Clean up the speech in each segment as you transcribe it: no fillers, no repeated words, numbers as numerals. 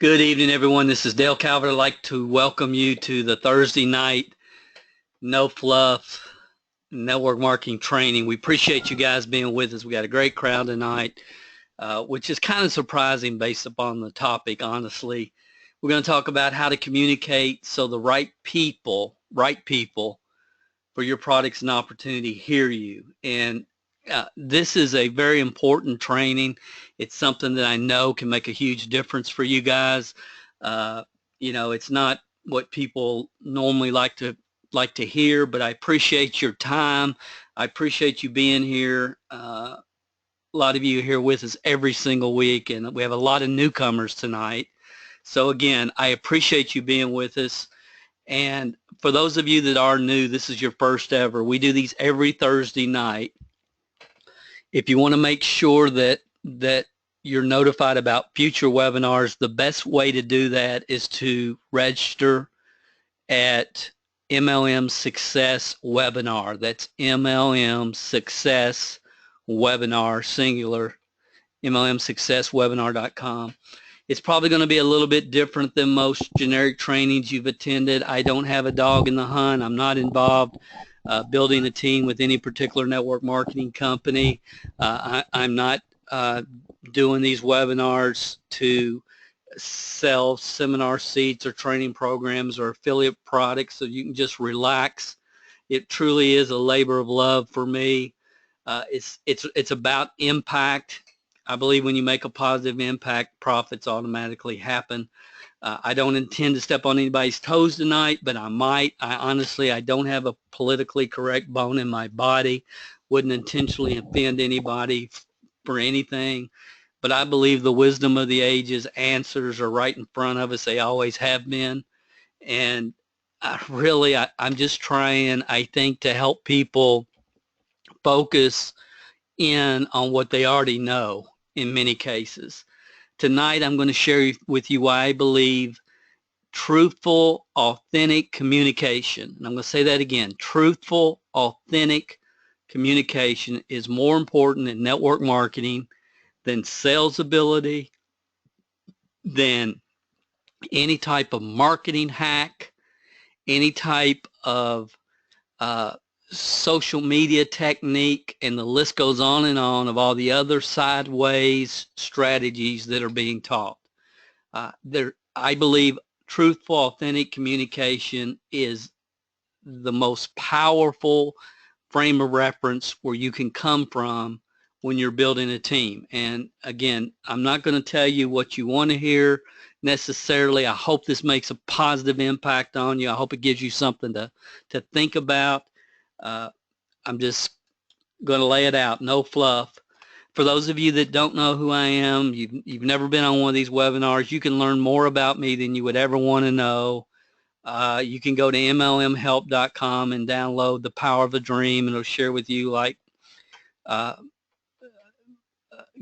Good evening, everyone. This is Dale Calvert. I'd like to welcome you to the Thursday night No Fluff network marketing training. We appreciate you guys being with us. We got a great crowd tonight, which is kind of surprising based upon the topic, honestly. We're going to talk about how to communicate so the right people for your products and opportunity hear you. And this is a very important training. It's something that I know can make a huge difference for you guys. It's not what people normally like to hear, but I appreciate your time. I appreciate you being here. A lot of you are here with us every single week, and we have a lot of newcomers tonight. So again, I appreciate you being with us. And for those of you that are new, this is your first ever. We do these every Thursday night. If you want to make sure that you're notified about future webinars, the best way to do that is to register at MLM Success Webinar. That's MLM Success Webinar, singular, MLMSuccessWebinar.com. It's probably going to be a little bit different than most generic trainings you've attended. I don't have a dog in the hunt. I'm not involved building a team with any particular network marketing company. I'm not doing these webinars to sell seminar seats or training programs or affiliate products, so you can just relax. It truly is a labor of love for me. It's about impact. I believe when you make a positive impact, profits automatically happen. I don't intend to step on anybody's toes tonight, but I might. I don't have a politically correct bone in my body. Wouldn't intentionally offend anybody for anything. But I believe the wisdom of the ages, answers are right in front of us. They always have been. And I'm just trying, I think, to help people focus in on what they already know in many cases. Tonight, I'm going to share with you why I believe truthful, authentic communication, and I'm going to say that again, truthful, authentic communication is more important in network marketing than sales ability, than any type of marketing hack, any type of social media technique, and the list goes on and on of all the other sideways strategies that are being taught. I believe truthful, authentic communication is the most powerful frame of reference where you can come from when you're building a team. And again, I'm not going to tell you what you want to hear necessarily. I hope this makes a positive impact on you. I hope it gives you something to think about. I'm just going to lay it out, no fluff. For those of you that don't know who I am, you've never been on one of these webinars, you can learn more about me than you would ever want to know. You can go to MLMhelp.com and download The Power of a Dream, and it'll share with you,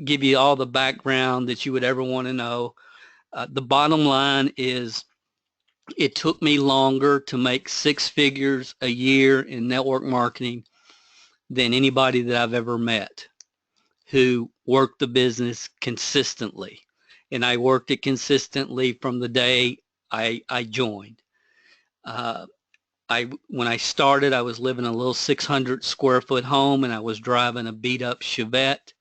give you all the background that you would ever want to know. The bottom line is, it took me longer to make 6 figures a year in network marketing than anybody that I've ever met who worked the business consistently. And I worked it consistently from the day I joined. When I started, I was living in a little 600 square foot home, and I was driving a beat up Chevette.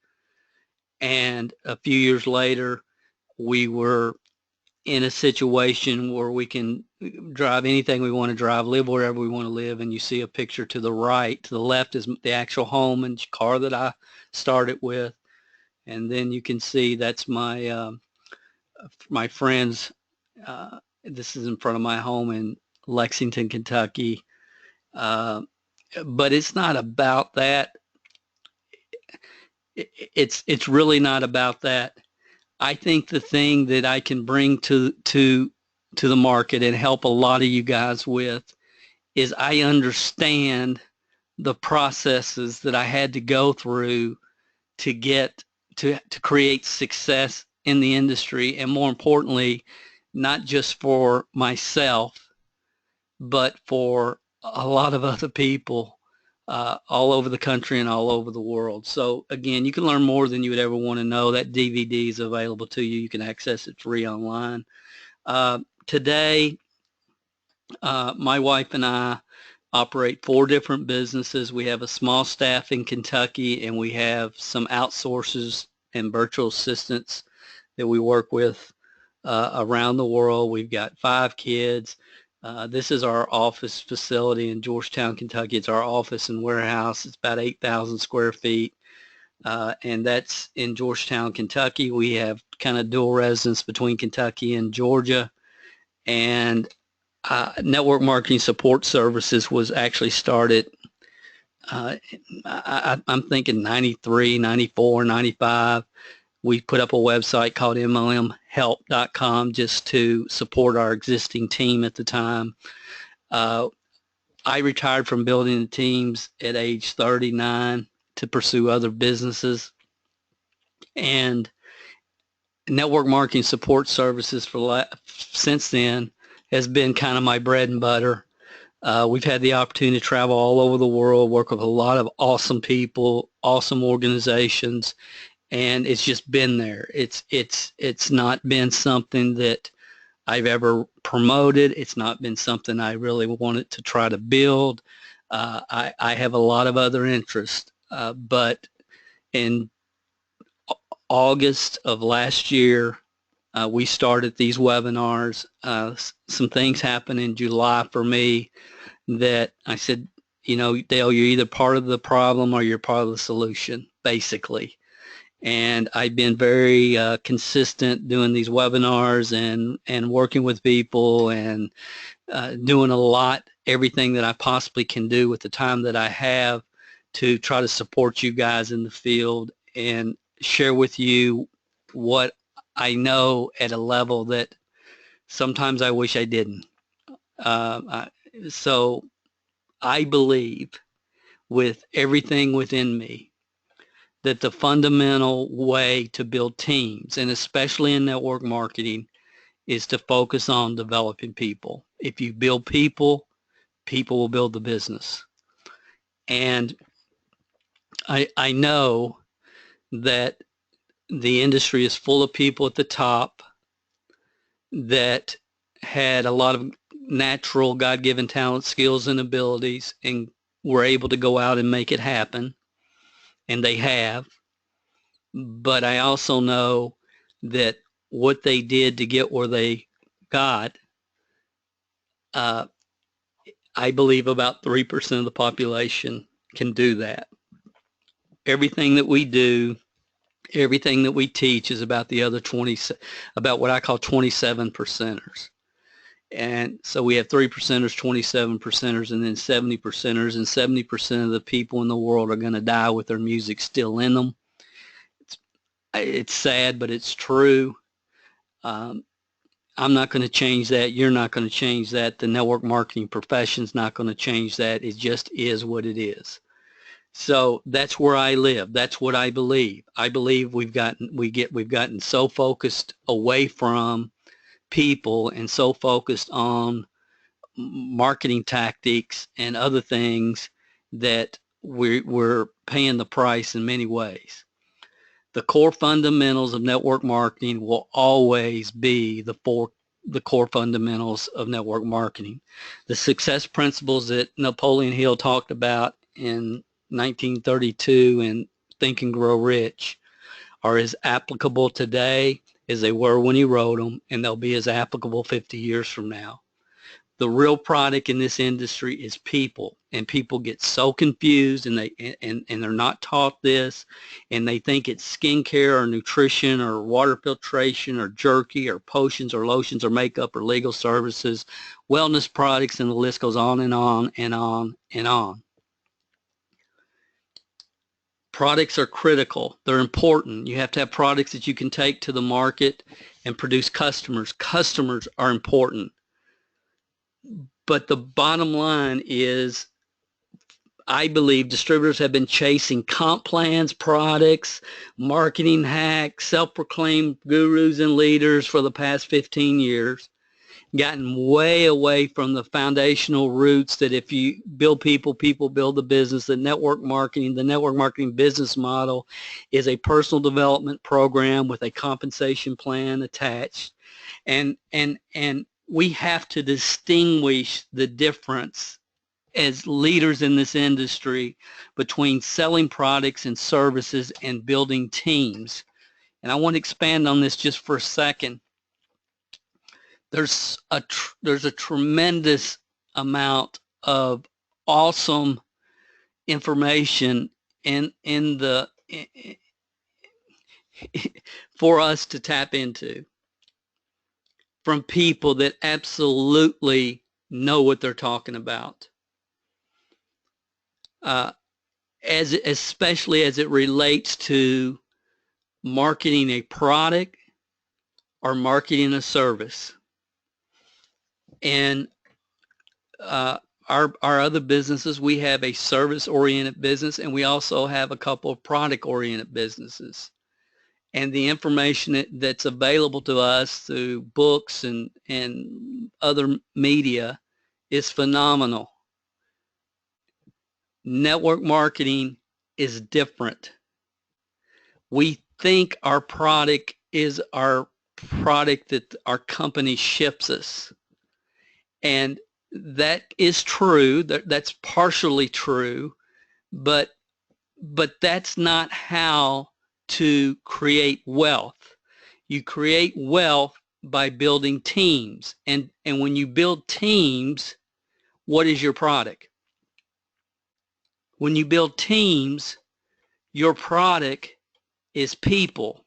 And a few years later, we were in a situation where we can drive anything we want to drive, live wherever we want to live. And you see a picture to the right. To the left is the actual home and car that I started with. And then you can see that's my friends. This is in front of my home in Lexington, Kentucky. But it's not about that. It's really not about that. I think the thing that I can bring to the market and help a lot of you guys with is I understand the processes that I had to go through to get to create success in the industry, and more importantly, not just for myself, but for a lot of other people all over the country and all over the world. So again, you can learn more than you would ever want to know. That DVD is available to you. You can access it free online. Today, my wife and I operate 4 different businesses. We have a small staff in Kentucky, and we have some outsourcers and virtual assistants that we work with around the world. We've got 5 kids. This is our office facility in Georgetown, Kentucky. It's our office and warehouse. It's about 8,000 square feet, and that's in Georgetown, Kentucky. We have kind of dual residence between Kentucky and Georgia, and Network Marketing Support Services was actually started, I'm thinking 93, 94, 95. We put up a website called MLMhelp.com just to support our existing team at the time. I retired from building the teams at age 39 to pursue other businesses, and Network Marketing Support Services since then has been kind of my bread and butter. We've had the opportunity to travel all over the world, work with a lot of awesome people, awesome organizations, and it's just been there. It's not been something that I've ever promoted. It's not been something I really wanted to try to build. I have a lot of other interests, but in August of last year, we started these webinars. Some things happened in July for me that I said, you know, Dale, you're either part of the problem or you're part of the solution, basically. And I've been very consistent doing these webinars and working with people and doing a lot, everything that I possibly can do with the time that I have to try to support you guys in the field and share with you what I know at a level that sometimes I wish I didn't. So I believe with everything within me that the fundamental way to build teams, and especially in network marketing, is to focus on developing people. If you build people, people will build the business. And I know that the industry is full of people at the top that had a lot of natural God-given talent, skills, and abilities, and were able to go out and make it happen, and they have. But I also know that what they did to get where they got, I believe about 3% of the population can do that. Everything that we do, everything that we teach is about the other 20, about what I call 27 percenters. And so we have 3 percenters, 27 percenters, and then 70 percenters, and 70% of the people in the world are going to die with their music still in them. It's sad, but it's true. I'm not going to change that. You're not going to change that. The network marketing profession's not going to change that. It just is what it is. So that's where I live. That's what I believe. I believe we've gotten so focused away from people and so focused on marketing tactics and other things that we're paying the price in many ways. The core fundamentals of network marketing will always be the core fundamentals of network marketing. The success principles that Napoleon Hill talked about in 1932 in Think and Grow Rich are as applicable today as they were when he wrote them, and they'll be as applicable 50 years from now. The real product in this industry is people, and people get so confused, and they're not taught this, and they think it's skincare or nutrition or water filtration or jerky or potions or lotions or makeup or legal services, wellness products, and the list goes on and on and on and on. Products are critical. They're important. You have to have products that you can take to the market and produce customers. Customers are important. But the bottom line is, I believe distributors have been chasing comp plans, products, marketing hacks, self-proclaimed gurus and leaders for the past 15 years. gotten way away from the foundational roots that if you build people, people build the business. The network marketing business model is a personal development program with a compensation plan attached. And we have to distinguish the difference as leaders in this industry between selling products and services and building teams. And I want to expand on this just for a second. There's a tremendous amount of awesome information in the for us to tap into from people that absolutely know what they're talking about, especially as it relates to marketing a product or marketing a service. And our other businesses, we have a service-oriented business, and we also have a couple of product-oriented businesses. And the information that's available to us through books and other media is phenomenal. Network marketing is different. We think our product is our product that our company ships us. And that is true. That's partially true, but that's not how to create wealth. You create wealth by building teams. And when you build teams, what is your product? When you build teams, your product is people.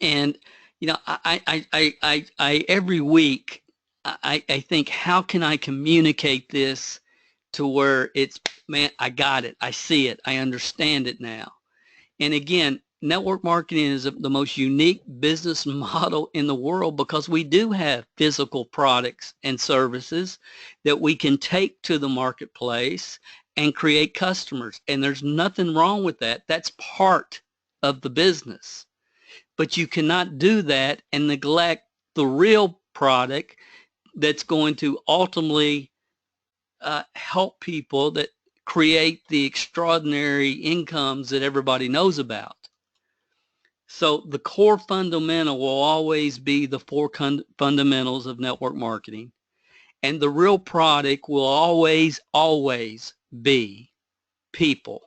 And you know, I every week I think, how can I communicate this to where it's, man, I got it, I see it, I understand it now. And again, network marketing is the most unique business model in the world because we do have physical products and services that we can take to the marketplace and create customers. And there's nothing wrong with that. That's part of the business. But you cannot do that and neglect the real product that's going to ultimately help people that create the extraordinary incomes that everybody knows about. So the core fundamental will always be the four fundamentals of network marketing. And the real product will always, always be people.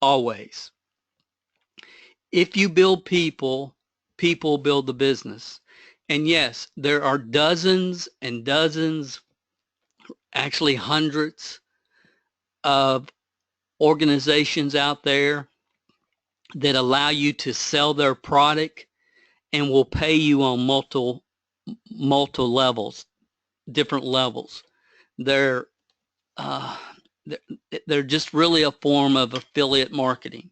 Always. If you build people, people build the business. And yes, there are dozens and dozens, actually hundreds of organizations out there that allow you to sell their product and will pay you on multiple levels, different levels. They're just really a form of affiliate marketing.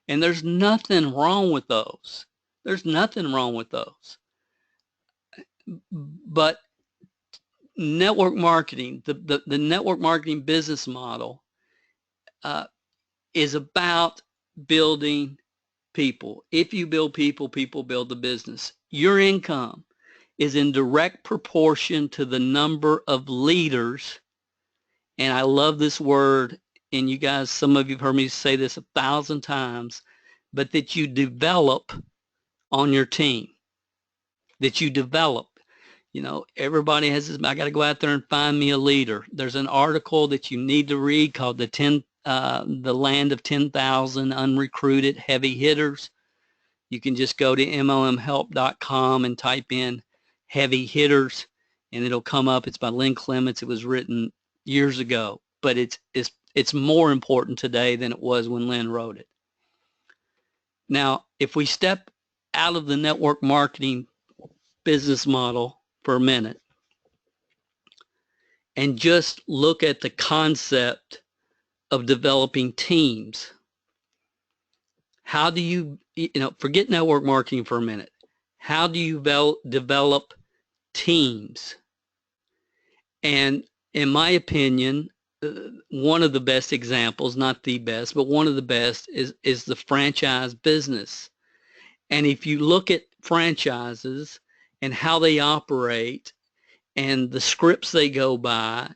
And there's nothing wrong with those. There's nothing wrong with those. But network marketing, the network marketing business model is about building people. If you build people, people build the business. Your income is in direct proportion to the number of leaders, and I love this word, and you guys, some of you have heard me say this 1,000 times, but that you develop on your team, that you develop. You know, everybody has this, I got to go out there and find me a leader. There's an article that you need to read called The Land of 10,000 Unrecruited Heavy Hitters. You can just go to MLMhelp.com and type in heavy hitters, and it'll come up. It's by Lynn Clements. It was written years ago, but it's more important today than it was when Lynn wrote it. Now, if we step out of the network marketing business model for a minute and just look at the concept of developing teams. How do you forget network marketing for a minute. How do you develop teams? And in my opinion, one of the best examples, not the best, but one of the best is the franchise business. And if you look at franchises and how they operate, and the scripts they go by,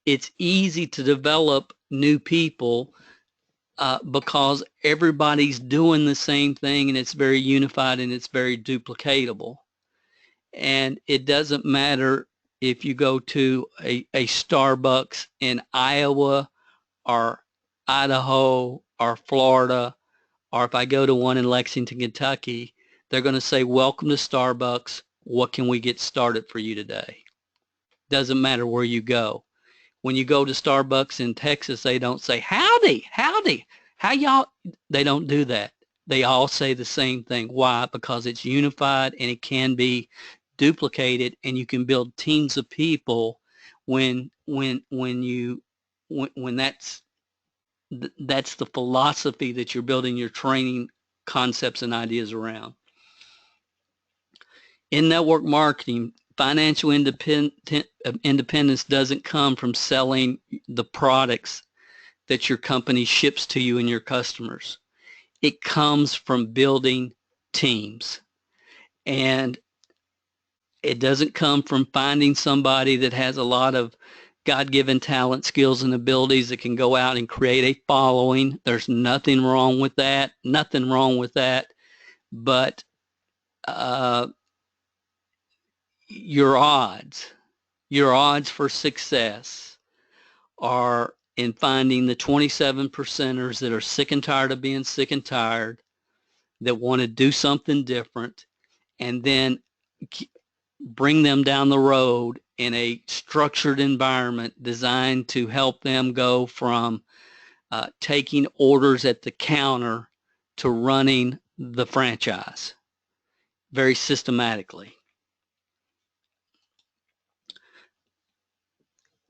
it's easy to develop new people because everybody's doing the same thing, and it's very unified and it's very duplicatable. And it doesn't matter if you go to a Starbucks in Iowa or Idaho or Florida, or if I go to one in Lexington, Kentucky, they're going to say, welcome to Starbucks. What can we get started for you today? Doesn't matter where you go. When you go to Starbucks in Texas, they don't say, howdy, howdy, how y'all? They don't do that. They all say the same thing. Why? Because it's unified and it can be duplicated, and you can build teams of people when that's the philosophy that you're building your training concepts and ideas around. In network marketing, financial independence doesn't come from selling the products that your company ships to you and your customers. It comes from building teams. And it doesn't come from finding somebody that has a lot of God-given talent, skills, and abilities that can go out and create a following. There's nothing wrong with that. Nothing wrong with that. But your odds for success are in finding the 27 percenters that are sick and tired of being sick and tired, that want to do something different, and then bring them down the road in a structured environment designed to help them go from taking orders at the counter to running the franchise very systematically.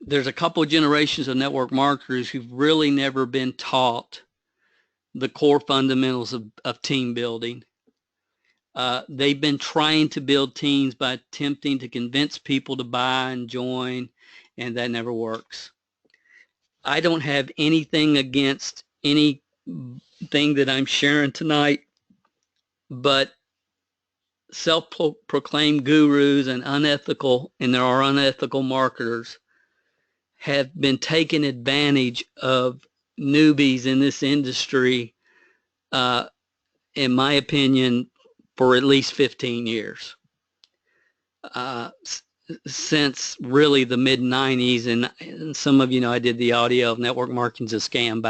There's a couple of generations of network marketers who've really never been taught the core fundamentals of team building. They've been trying to build teams by attempting to convince people to buy and join, and that never works. I don't have anything against anything that I'm sharing tonight, but self-proclaimed gurus and there are unethical marketers, have been taking advantage of newbies in this industry, in my opinion, for at least 15 years. Since really the mid-90s, and some of you know I did the audio of Network Marketing's a Scam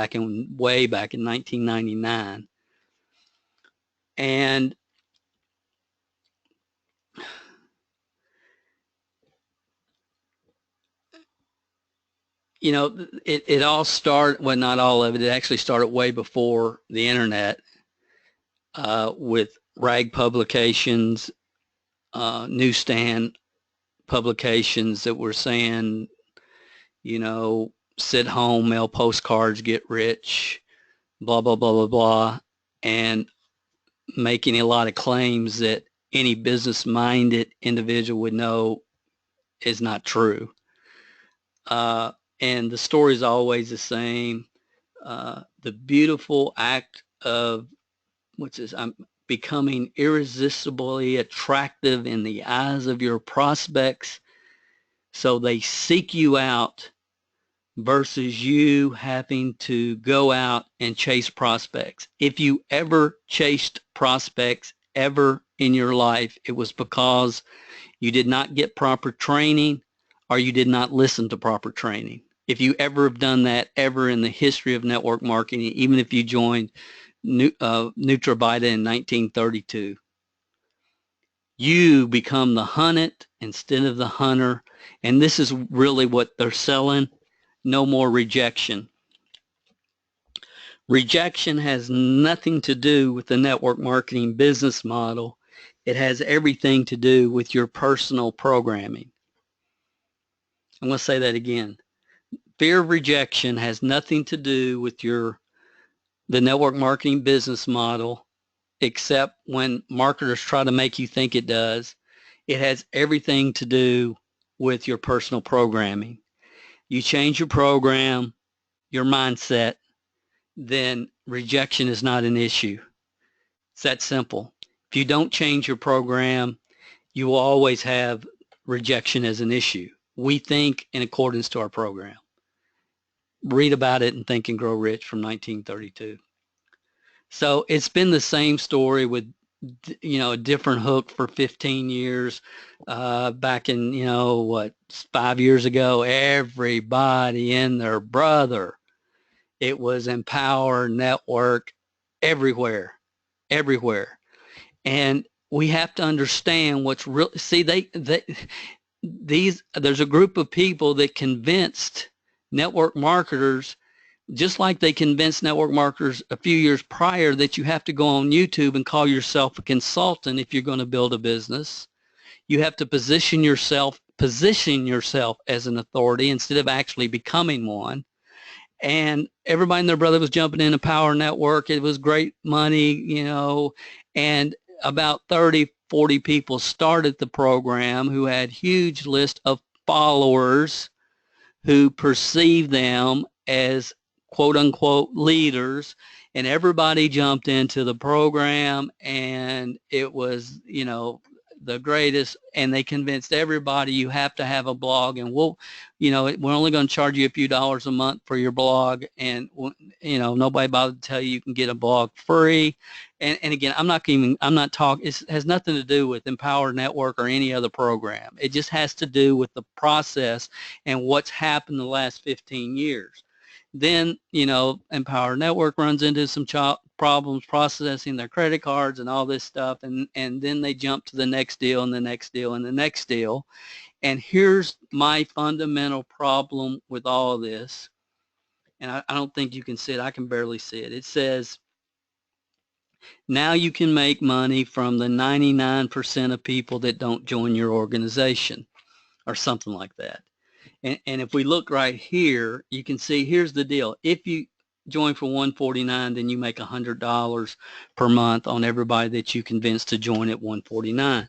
way back in 1999. And you know, it all started, well, not all of it, it actually started way before the internet, with rag publications, newsstand publications that were saying, you know, sit home, mail postcards, get rich, blah, blah, blah, blah, blah, and making a lot of claims that any business-minded individual would know is not true. And the story is always the same. The beautiful act of, I'm becoming irresistibly attractive in the eyes of your prospects, so they seek you out, versus you having to go out and chase prospects. If you ever chased prospects ever in your life, it was because you did not get proper training or you did not listen to proper training. If you ever have done that ever in the history of network marketing, even if you joined NutraVita in 1932, you become the hunted instead of the hunter. And this is really what they're selling. No more rejection. Rejection has nothing to do with the network marketing business model. It has everything to do with your personal programming. I'm going to say that again. Fear of rejection has nothing to do with the network marketing business model, except when marketers try to make you think it does. It has everything to do with your personal programming. You change your program, your mindset, then rejection is not an issue. It's that simple. If you don't change your program, you will always have rejection as an issue. We think in accordance to our program. Read about it in Think and Grow Rich from 1932. So it's been the same story with, a different hook for 15 years. Back in, 5 years ago, everybody and their brother, it was Empower Network everywhere. And we have to understand what's real. See, there's a group of people that convinced network marketers, just like they convinced network marketers a few years prior, that you have to go on YouTube and call yourself a consultant if you're going to build a business. You have to position yourself as an authority instead of actually becoming one. And everybody and their brother was jumping in a power network. It was great money, and about 30, 40 people started the program who had huge list of followers who perceived them as quote unquote leaders, and everybody jumped into the program, and it was, the greatest. And they convinced everybody, you have to have a blog, and we're only going to charge you a few dollars a month for your blog. And nobody bothered to tell you can get a blog free. And again, I'm not talking, it has nothing to do with Empower Network or any other program. It just has to do with the process and what's happened the last 15 years. Then, Empower Network runs into some problems processing their credit cards and all this stuff, and then they jump to the next deal and the next deal and the next deal. And here's my fundamental problem with all of this, and I don't think you can see it. I can barely see it. It says, now you can make money from the 99% of people that don't join your organization, or something like that. And if we look right here, you can see, here's the deal. If you join for $149, then you make $100 per month on everybody that you convince to join at $149.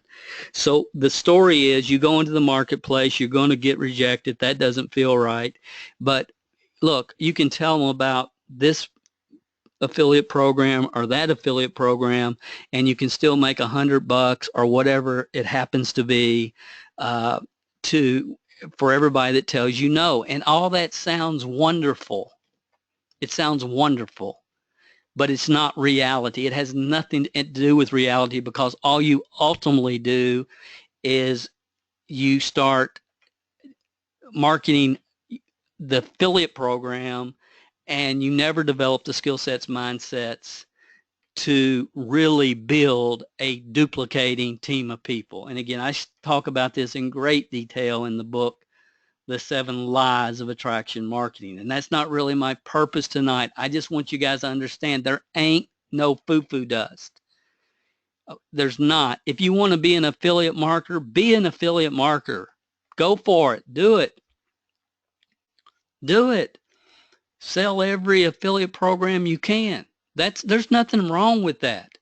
So the story is, you go into the marketplace, you're going to get rejected. That doesn't feel right. But look, you can tell them about this affiliate program or that affiliate program, and you can still make $100 or whatever it happens to be, for everybody that tells you no. And all that sounds wonderful. It sounds wonderful, but it's not reality. It has nothing to do with reality, because all you ultimately do is you start marketing the affiliate program, and you never develop the skill sets, mindsets to really build a duplicating team of people. And again, I talk about this in great detail in the book, The 7 Lies of Attraction Marketing. And that's not really my purpose tonight. I just want you guys to understand there ain't no foo-foo dust. There's not. If you want to be an affiliate marketer, be an affiliate marketer. Go for it. Do it. Do it. Sell every affiliate program you can. There's nothing wrong with that.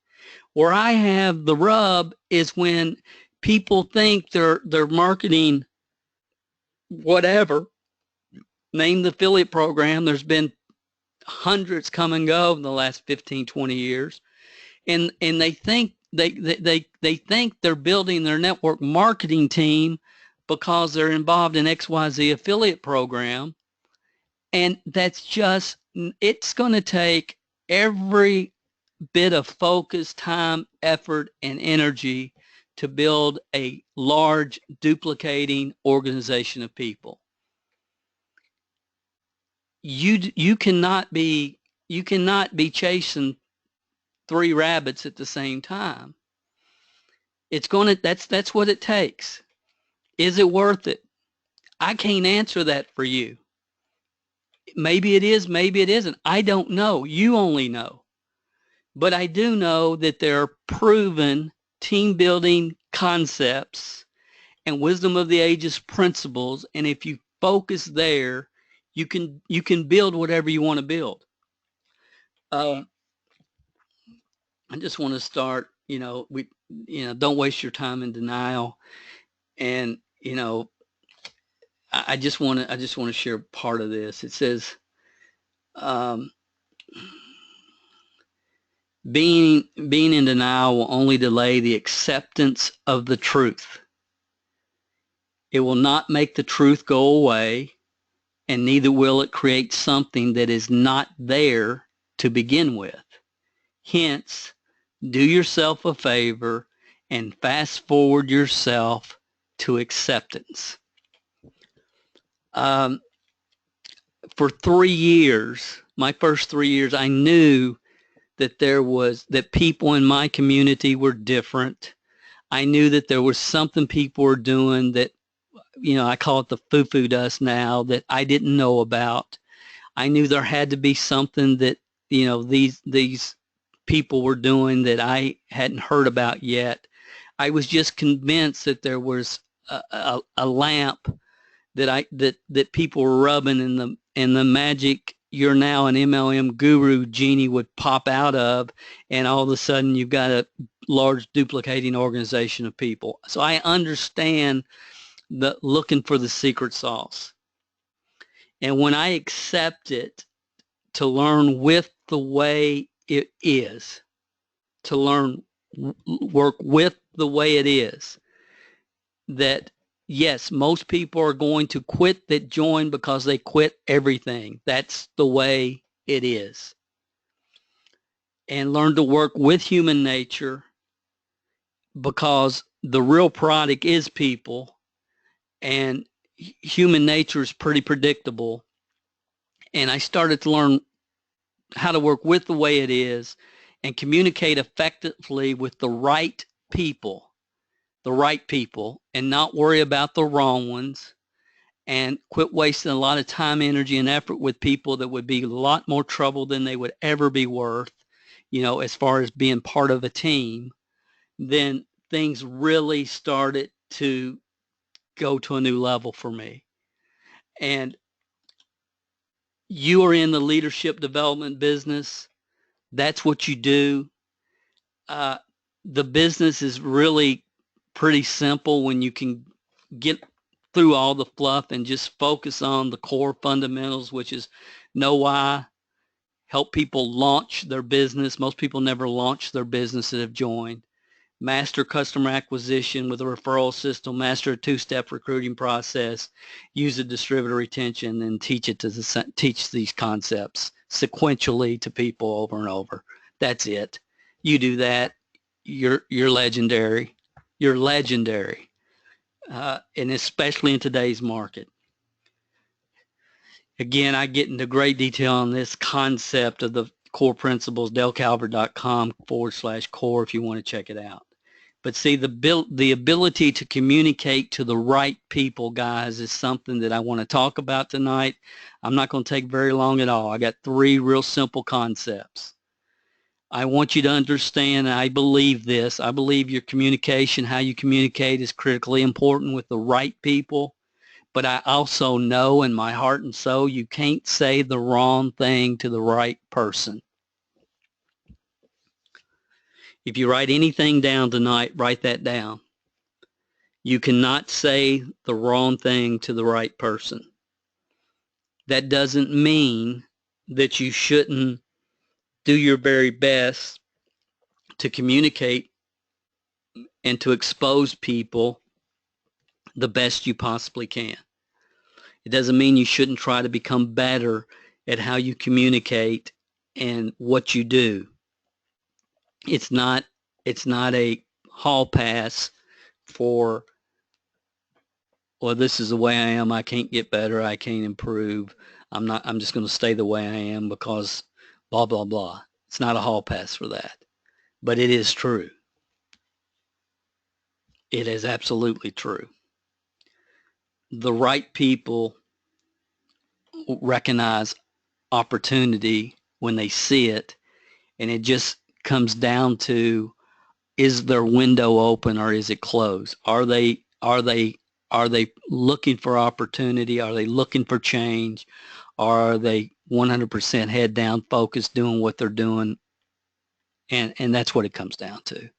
Where I have the rub is when people think they're marketing whatever, name the affiliate program. There's been hundreds come and go in the last 15, 20 years. And they think they think they're building their network marketing team because they're involved in XYZ affiliate program. And that's just, it's going to take every bit of focus, time, effort, and energy to build a large duplicating organization of people. You cannot be chasing 3 rabbits at the same time. That's what it takes. Is it worth it? I can't answer that for you. Maybe it is, maybe it isn't. I don't know. You only know. But I do know that there are proven team building concepts and wisdom of the ages principles, and if you focus there, you can build whatever you want to build. I just want to start, don't waste your time in denial. And I just want to share part of this. It says, being in denial will only delay the acceptance of the truth. It will not make the truth go away, and neither will it create something that is not there to begin with. Hence, do yourself a favor and fast forward yourself to acceptance. For 3 years, my first 3 years, I knew that people in my community were different. I knew that there was something people were doing that, I call it the foo-foo dust now, that I didn't know about. I knew there had to be something that, these people were doing that I hadn't heard about yet. I was just convinced that there was a lamp that people were rubbing, and the magic "you're now an MLM guru" genie would pop out of, and all of a sudden you've got a large duplicating organization of people. So I understand the looking for the secret sauce. And when I accept it, to learn with the way it is, to work with the way it is, that yes, most people are going to quit that join because they quit everything. That's the way it is. And learn to work with human nature, because the real product is people, and human nature is pretty predictable. And I started to learn how to work with the way it is and communicate effectively with the right people, and not worry about the wrong ones, and quit wasting a lot of time, energy, and effort with people that would be a lot more trouble than they would ever be worth, as far as being part of a team. Then things really started to go to a new level for me. And you are in the leadership development business. That's what you do. The business is really pretty simple when you can get through all the fluff and just focus on the core fundamentals, which is know why, help people launch their business. Most people never launch their business that have joined. Master customer acquisition with a referral system, master a two-step recruiting process, use a distributor retention, and teach these concepts sequentially to people over and over. That's it. You do that, you're legendary. You're legendary, and especially in today's market. Again, I get into great detail on this concept of the core principles, DaleCalvert.com/core if you want to check it out. But see, the ability to communicate to the right people, guys, is something that I want to talk about tonight. I'm not going to take very long at all. I got 3 real simple concepts. I want you to understand, and I believe this, I believe your communication, how you communicate, is critically important with the right people. But I also know in my heart and soul you can't say the wrong thing to the right person. If you write anything down tonight, write that down. You cannot say the wrong thing to the right person. That doesn't mean that you shouldn't do your very best to communicate and to expose people the best you possibly can. It doesn't mean you shouldn't try to become better at how you communicate and what you do. It's not a hall pass for, well, this is the way I am, I can't get better, I can't improve, I'm just going to stay the way I am because blah, blah, blah. It's not a hall pass for that. But it is true. It is absolutely true. The right people recognize opportunity when they see it, and it just comes down to, is their window open or is it closed? Are they looking for opportunity? Are they looking for change? Or are they 100% head down focused doing what they're doing? And that's what it comes down to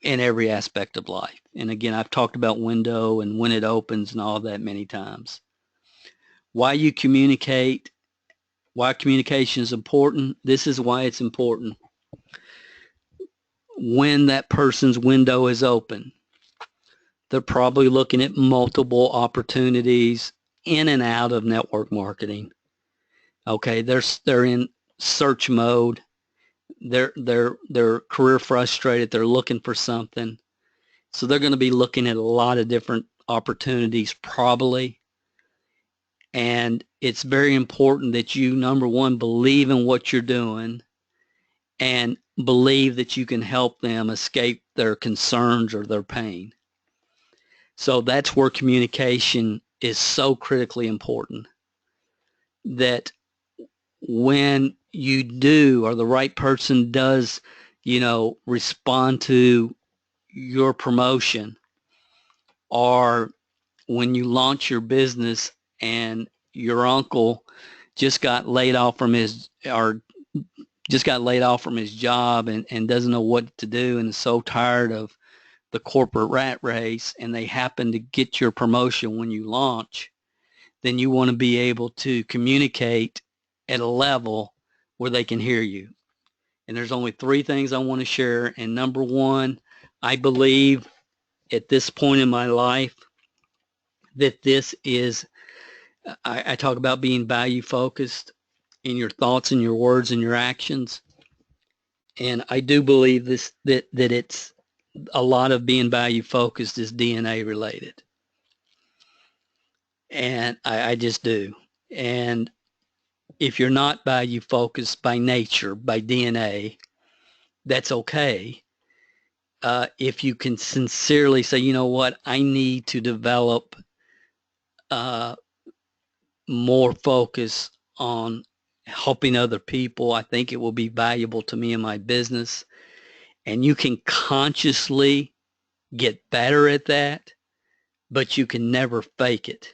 in every aspect of life. And again, I've talked about window and when it opens and all that many times. Why you communicate, why communication is important. This is why it's important. When that person's window is open, they're probably looking at multiple opportunities in and out of network marketing. Okay, they're in search mode. They're career frustrated. They're looking for something. So they're going to be looking at a lot of different opportunities probably. And it's very important that you, number one, believe in what you're doing and believe that you can help them escape their concerns or their pain. So that's where communication is so critically important, that when you do, or the right person does, respond to your promotion, or when you launch your business and your uncle just got laid off from his job and doesn't know what to do and is so tired of the corporate rat race, and they happen to get your promotion when you launch, then you want to be able to communicate at a level where they can hear you. And there's only 3 things I want to share. And number one, I believe at this point in my life that this is, I talk about being value focused in your thoughts and your words and your actions. And I do believe that it's a lot of being value focused is DNA related. And I just do. And if you're not value focused by nature, by DNA, that's okay. If you can sincerely say, you know what, I need to develop more focus on helping other people. I think it will be valuable to me in my business. And you can consciously get better at that, but you can never fake it.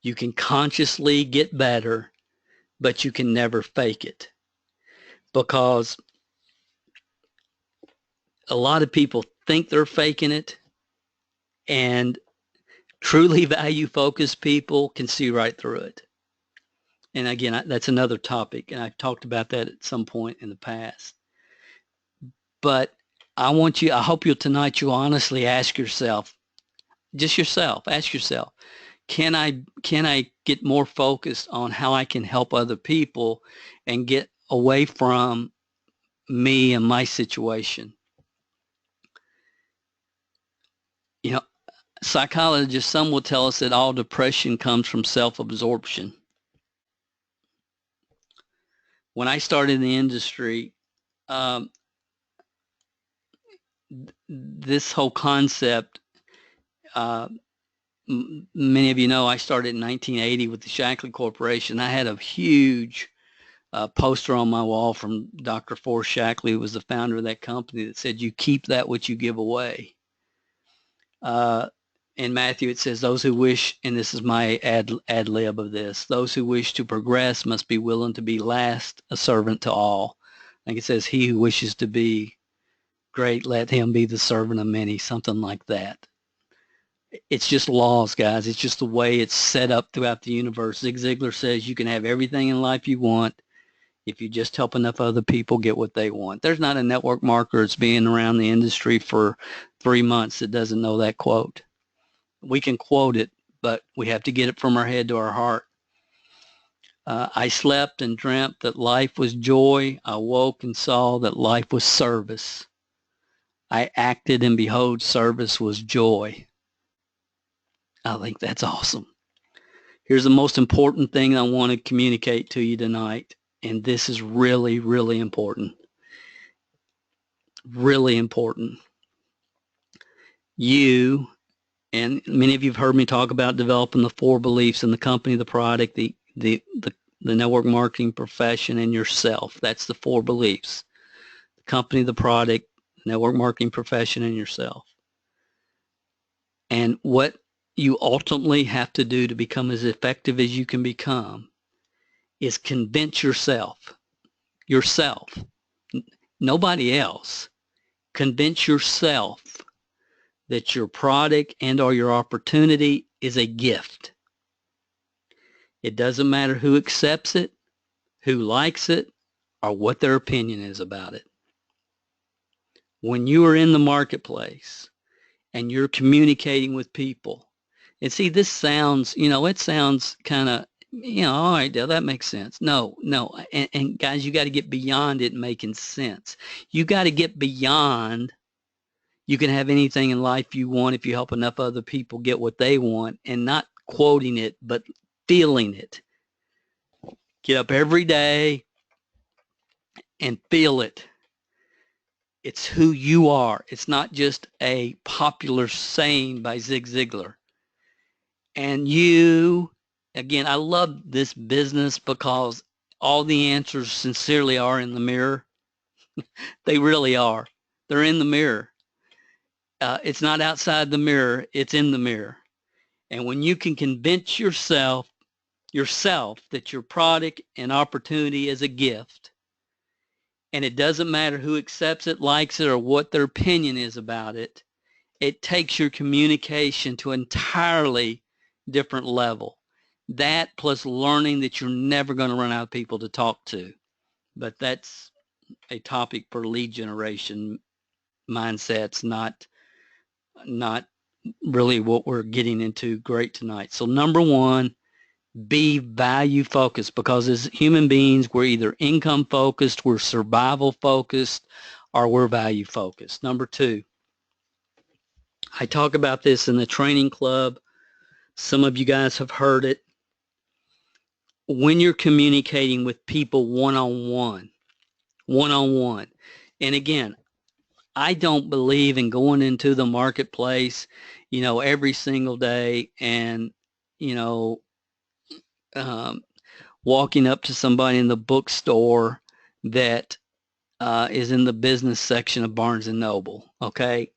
You can consciously get better, but you can never fake it, because a lot of people think they're faking it, and truly value focused people can see right through it. And again, that's another topic, and I've talked about that at some point in the past. But I hope tonight you honestly ask yourself, ask yourself, can I get more focused on how I can help other people and get away from me and my situation? Psychologists, some will tell us that all depression comes from self-absorption. When I started in the industry, this whole concept, many of you know, I started in 1980 with the Shackley Corporation. I had a huge poster on my wall from Dr. Forrest Shackley, who was the founder of that company, that said, "You keep that which you give away." In Matthew, it says, "Those who wish," and this is my ad lib of this, "those who wish to progress must be willing to be last, a servant to all." I think it says, "He who wishes to be great, let him be the servant of many," something like that. It's just laws, guys. It's just the way it's set up throughout the universe. Zig Ziglar says you can have everything in life you want if you just help enough other people get what they want. There's not a network marketer that's been around the industry for 3 months that doesn't know that quote. We can quote it, but we have to get it from our head to our heart. I slept and dreamt that life was joy. I woke and saw that life was service. I acted, and behold, service was joy. I think that's awesome. Here's the most important thing I want to communicate to you tonight, and this is really, really important. Really important. You, and many of you have heard me talk about developing the 4 beliefs in the company, the product, the network marketing profession, and yourself. That's the 4 beliefs. The company, the product, network marketing profession, and yourself. And what you ultimately have to do to become as effective as you can become is convince yourself, nobody else, convince yourself that your product and or your opportunity is a gift. It doesn't matter who accepts it, who likes it, or what their opinion is about it. when you are in the marketplace and you're communicating with people, and see, this sounds, it sounds kind of, all right, Dale, that makes sense. No, and guys, you got to get beyond it making sense. You got to get beyond, you can have anything in life you want if you help enough other people get what they want, and not quoting it, but feeling it. Get up every day and feel it. It's who you are. It's not just a popular saying by Zig Ziglar. And you, again, I love this business because all the answers sincerely are in the mirror. They really are. They're in the mirror. It's not outside the mirror. It's in the mirror. And when you can convince yourself that your product and opportunity is a gift, and it doesn't matter who accepts it, likes it, or what their opinion is about it, it takes your communication to an entirely different level. That plus learning that you're never going to run out of people to talk to. But that's a topic for lead generation mindsets, not really what we're getting into great tonight. So number one, be value focused, because as human beings, we're either income focused, we're survival focused, or we're value focused. Number two, I talk about this in the training club. Some of you guys have heard it. When you're communicating with people one-on-one, and again, I don't believe in going into the marketplace, every single day and, um, walking up to somebody in the bookstore that is in the business section of Barnes and Noble. Okay,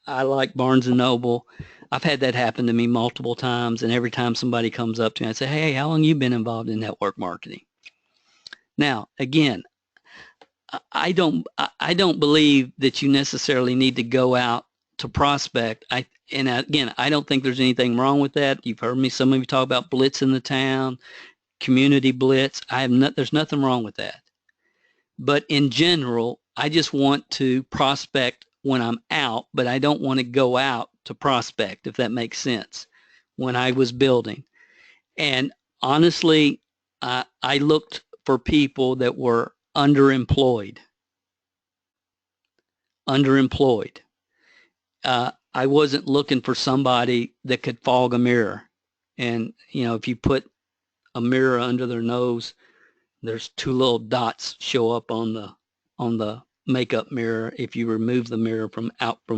I like Barnes and Noble. I've had that happen to me multiple times, and every time somebody comes up to me, I say, "Hey, how long you been involved in network marketing?" Now, again, I don't believe that you necessarily need to go out to prospect. Again, I don't think there's anything wrong with that. You've heard me, some of you talk about blitz in the town, community blitz. There's nothing wrong with that. But in general, I just want to prospect when I'm out, but I don't want to go out to prospect, if that makes sense, when I was building. And honestly, I looked for people that were underemployed. I wasn't looking for somebody that could fog a mirror. And, if you put a mirror under their nose, there's two little dots show up on the makeup mirror if you remove the mirror from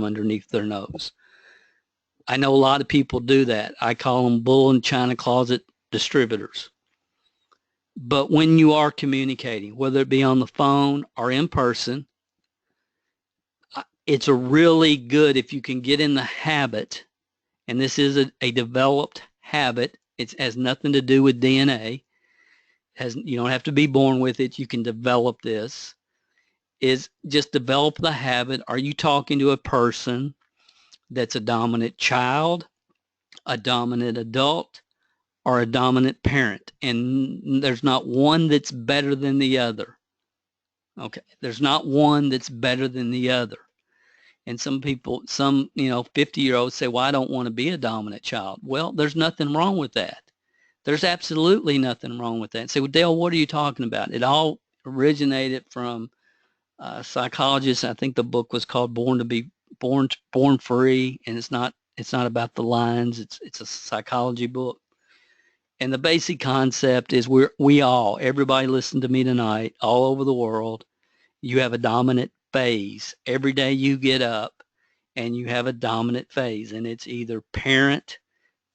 underneath their nose. I know a lot of people do that. I call them bull in China closet distributors. But when you are communicating, whether it be on the phone or in person, it's a really good, if you can get in the habit, and this is a developed habit. It has nothing to do with DNA. You don't have to be born with it. You can develop this. Is just develop the habit. Are you talking to a person that's a dominant child, a dominant adult, or a dominant parent? And there's not one that's better than the other. Okay, there's not one that's better than the other. And some people, 50-year-olds say, well, I don't want to be a dominant child. Well, there's nothing wrong with that. There's absolutely nothing wrong with that. And say, well, Dale, what are you talking about? It all originated from psychologist. I think the book was called Born Free, and it's not about the lines. It's a psychology book. And the basic concept is everybody listen to me tonight, all over the world, you have a dominant phase. Every day you get up and you have a dominant phase, and it's either parent,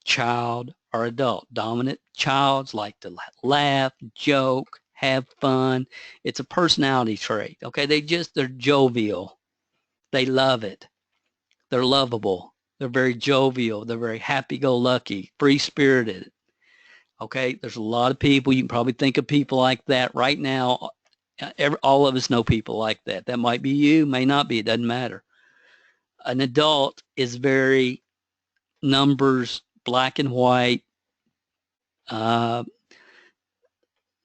child, or adult. Dominant childs like to laugh, joke, have fun. It's a personality trait. Okay, they're jovial. They love it. They're lovable. They're very jovial. They're very happy-go-lucky, free-spirited. Okay, there's a lot of people. You can probably think of people like that right now. All of us know people like that. That might be you, may not be. It doesn't matter. An adult is very numbers, black and white,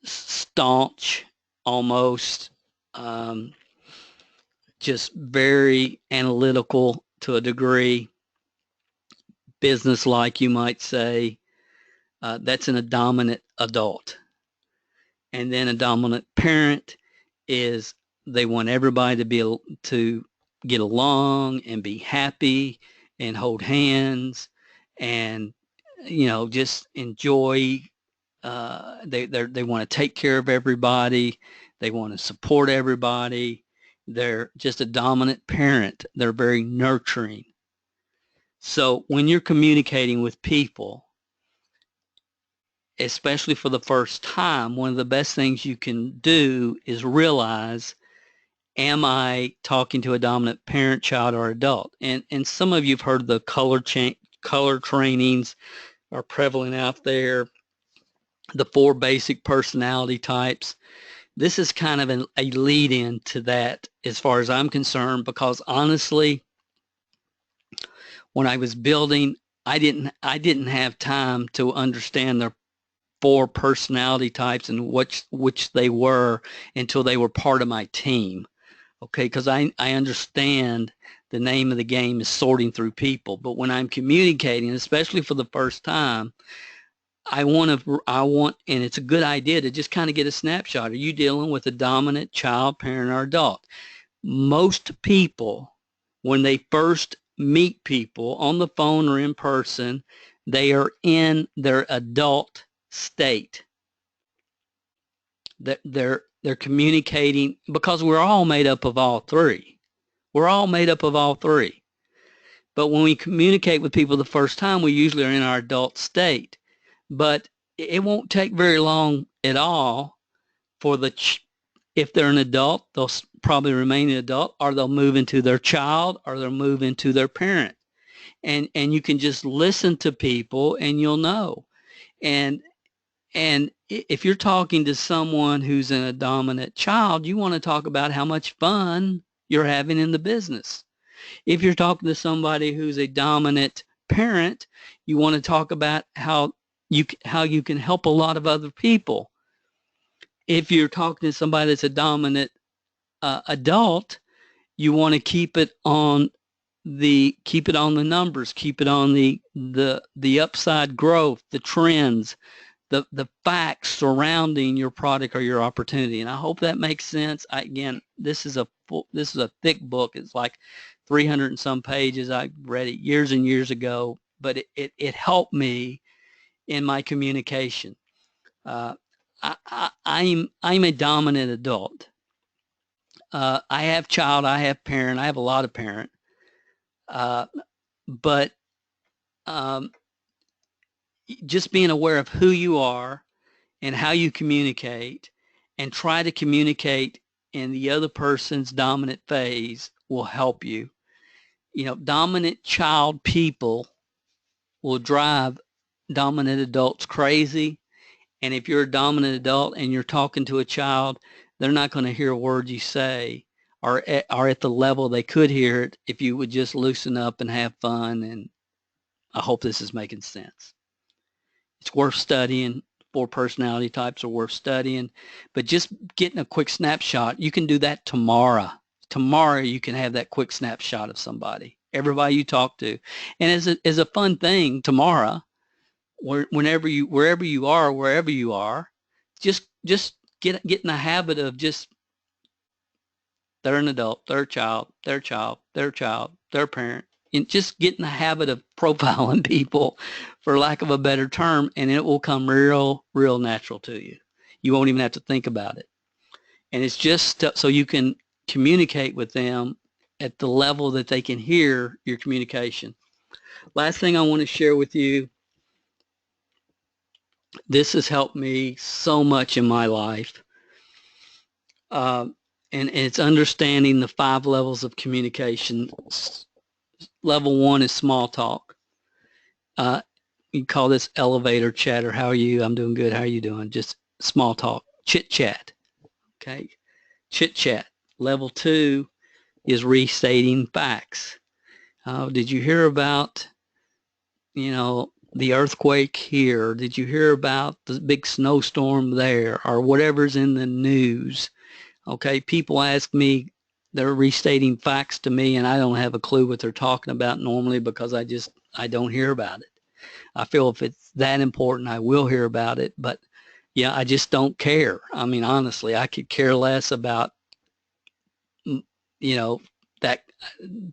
staunch, almost, just very analytical to a degree, business-like, you might say. That's a dominant adult. And then a dominant parent is they want everybody to get along and be happy and hold hands and just enjoy. They want to take care of everybody. They want to support everybody. They're just a dominant parent. They're very nurturing. So when you're communicating with people, especially for the first time, one of the best things you can do is realize, am I talking to a dominant parent, child, or adult? And some of you have heard the color trainings are prevalent out there, the 4 basic personality types. This is kind of a lead-in to that as far as I'm concerned, because honestly, when I was building, I didn't have time to understand their 4 personality types and which they were until they were part of my team. Okay, because I understand the name of the game is sorting through people, but when I'm communicating, especially for the first time, I want, and it's a good idea to just kind of get a snapshot. Are you dealing with a dominant child, parent, or adult? Most people, when they first meet people on the phone or in person, they are in their adult state. They're communicating, because we're all made up of all 3. We're all made up of all 3. But when we communicate with people the first time, we usually are in our adult state. But it won't take very long at all for if they're an adult, they'll probably remain an adult, or they'll move into their child, or they'll move into their parent. And you can just listen to people and you'll know. And if you're talking to someone who's in a dominant child, you want to talk about how much fun you're having in the business. If you're talking to somebody who's a dominant parent, you want to talk about how you can help a lot of other people. If you're talking to somebody that's a dominant adult, you want to keep it on the numbers, keep it on the upside growth, the trends, the facts surrounding your product or your opportunity. And I hope that makes sense. Again, this is a thick book. It's like 300 and some pages. I read it years and years ago, but it helped me in my communication. I'm a dominant adult. I have child, I have parent, I have a lot of parent, but just being aware of who you are and how you communicate, and try to communicate in the other person's dominant phase will help you. Dominant child people will drive dominant adults crazy. And if you're a dominant adult and you're talking to a child, they're not going to hear a word you say, or at the level they could hear it if you would just loosen up and have fun. And I hope this is making sense. It's worth studying. 4 personality types are worth studying, but just getting a quick snapshot, you can do that tomorrow. Tomorrow you can have that quick snapshot of somebody, everybody you talk to. And as a fun thing tomorrow, wherever you are, just get in the habit of just, they're an adult, their child, their child, their child, their parent, and just get in the habit of profiling people, for lack of a better term, and it will come real natural to you. You won't even have to think about it. And it's just so you can communicate with them at the level that they can hear your communication. Last thing I want to share with you, this has helped me so much in my life. And it's understanding the 5 levels of communication. Level 1 is small talk. You call this elevator chatter. How are you? I'm doing good. How are you doing? Just small talk, chit chat. Okay, chit chat. Level 2 is restating facts. Did you hear about, the earthquake here? Did you hear about the big snowstorm there, or whatever's in the news? Okay, people ask me they're restating facts to me, and I don't have a clue what they're talking about normally because I don't hear about it. I feel if it's that important, I will hear about it, but yeah, I just don't care. I mean, honestly, I could care less about, you know, that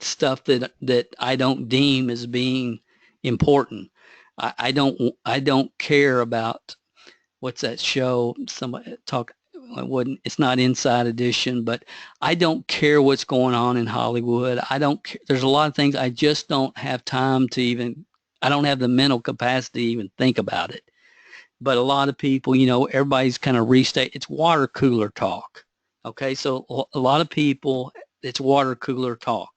stuff that I don't deem as being important. I don't care about what's that show? Somebody talk. It wouldn't. It's not Inside Edition, but I don't care what's going on in Hollywood. I don't. There's a lot of things I just don't have time to even. I don't have the mental capacity to even think about it. But a lot of people, everybody's kind of restate. It's water cooler talk. Okay, so a lot of people, it's water cooler talk.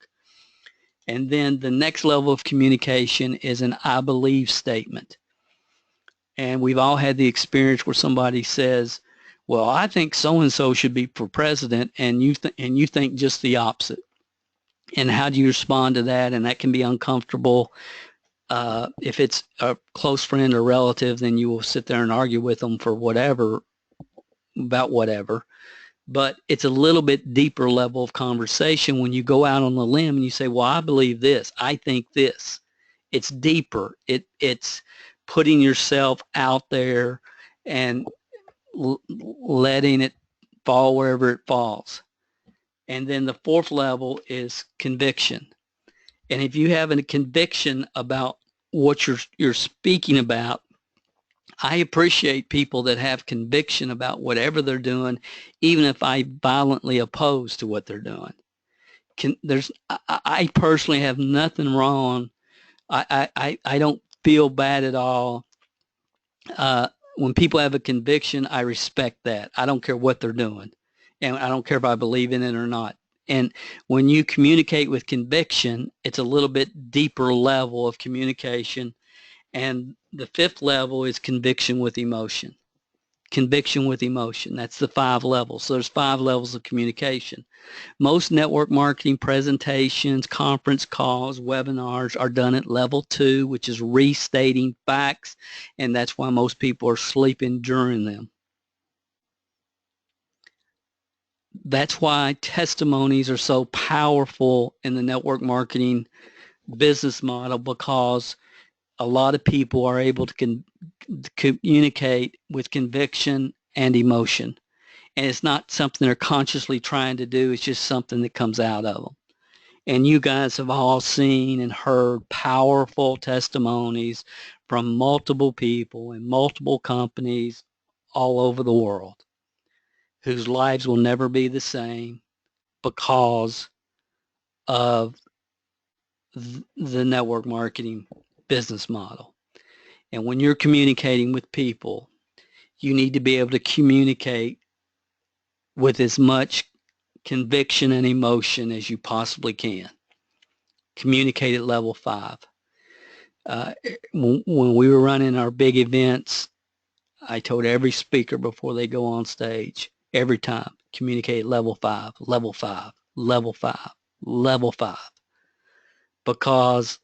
And then the next level of communication is an I believe statement. And we've all had the experience where somebody says, well, I think so-and-so should be for president, and you think just the opposite. And how do you respond to that? And that can be uncomfortable. If it's a close friend or relative, then you will sit there and argue with them for about whatever. But it's a little bit deeper level of conversation when you go out on the limb and you say, well, I believe this. I think this. It's deeper. It's putting yourself out there and letting it fall wherever it falls. And then the fourth level is conviction. And if you have a conviction about what you're speaking about, I appreciate people that have conviction about whatever they're doing, even if I violently oppose to what they're doing. I personally have nothing wrong. I don't feel bad at all. When people have a conviction, I respect that. I don't care what they're doing, and I don't care if I believe in it or not. And when you communicate with conviction, it's a little bit deeper level of communication. And the fifth level is conviction with emotion. Conviction with emotion. That's the 5 levels. So there's 5 levels of communication. Most network marketing presentations, conference calls, webinars are done at level 2, which is restating facts, and that's why most people are sleeping during them. That's why testimonies are so powerful in the network marketing business model, because a lot of people are able to communicate with conviction and emotion. And it's not something they're consciously trying to do. It's just something that comes out of them. And you guys have all seen and heard powerful testimonies from multiple people in multiple companies all over the world whose lives will never be the same because of the network marketing business model. And when you're communicating with people, you need to be able to communicate with as much conviction and emotion as you possibly can. Communicate at level 5. When we were running our big events, I told every speaker before they go on stage, every time, communicate at level 5, level 5, level 5, level 5. Because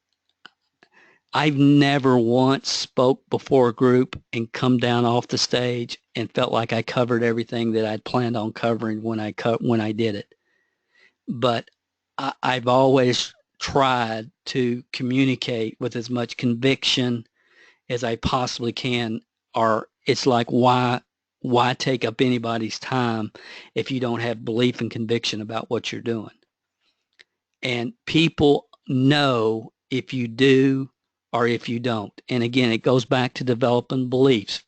I've never once spoke before a group and come down off the stage and felt like I covered everything that I'd planned on covering when I did it. But I've always tried to communicate with as much conviction as I possibly can, or it's like, why take up anybody's time if you don't have belief and conviction about what you're doing? And people know if you do or if you don't. And again, it goes back to developing beliefs.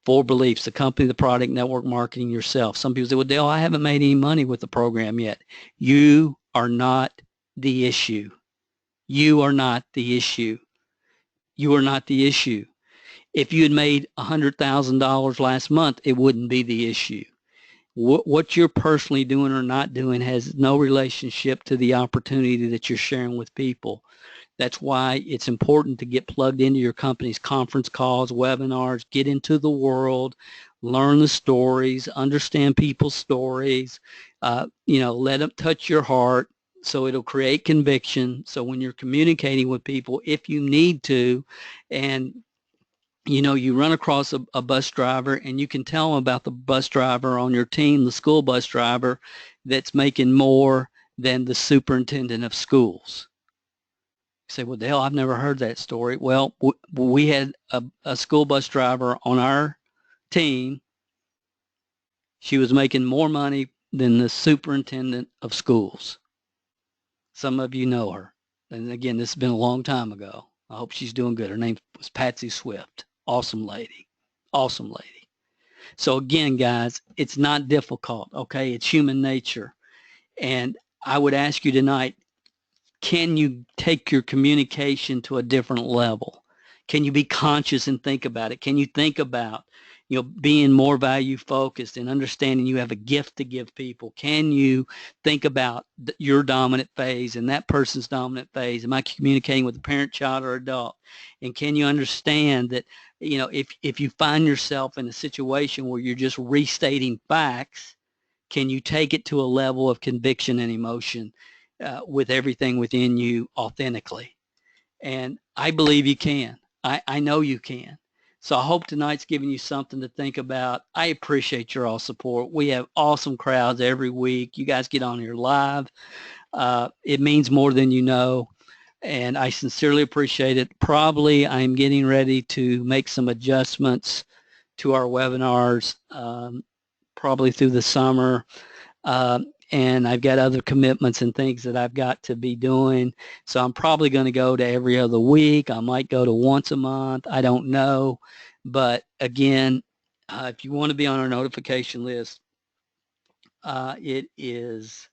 4 beliefs: the company, the product, network marketing, yourself. Some people say, well, Dale, I haven't made any money with the program yet. You are not the issue. You are not the issue. You are not the issue. If you had made $100,000 last month, it wouldn't be the issue. What you're personally doing or not doing has no relationship to the opportunity that you're sharing with people. That's why it's important to get plugged into your company's conference calls, webinars, get into the world, learn the stories, understand people's stories, let them touch your heart, so it'll create conviction. So when you're communicating with people, if you need to, and you run across a bus driver and you can tell them about the bus driver on your team, the school bus driver that's making more than the superintendent of schools. You say, well, Dale, I've never heard that story. Well, we had a school bus driver on our team. She was making more money than the superintendent of schools. Some of you know her. And again, this has been a long time ago. I hope she's doing good. Her name was Patsy Swift. Awesome lady. Awesome lady. So again, guys, it's not difficult, okay? It's human nature. And I would ask you tonight, can you take your communication to a different level? Can you be conscious and think about it? Can you think about, being more value focused and understanding you have a gift to give people? Can you think about your dominant phase and that person's dominant phase? Am I communicating with a parent, child, or adult? And can you understand that, if you find yourself in a situation where you're just restating facts, can you take it to a level of conviction and emotion with everything within you authentically? And I believe you can. I know you can. So I hope tonight's giving you something to think about. I appreciate your all support. We have awesome crowds every week. You guys get on here live. It means more than you know. And I sincerely appreciate it. Probably I'm getting ready to make some adjustments to our webinars probably through the summer. And I've got other commitments and things that I've got to be doing. So I'm probably going to go to every other week. I might go to once a month. I don't know. But again, if you want to be on our notification list, it is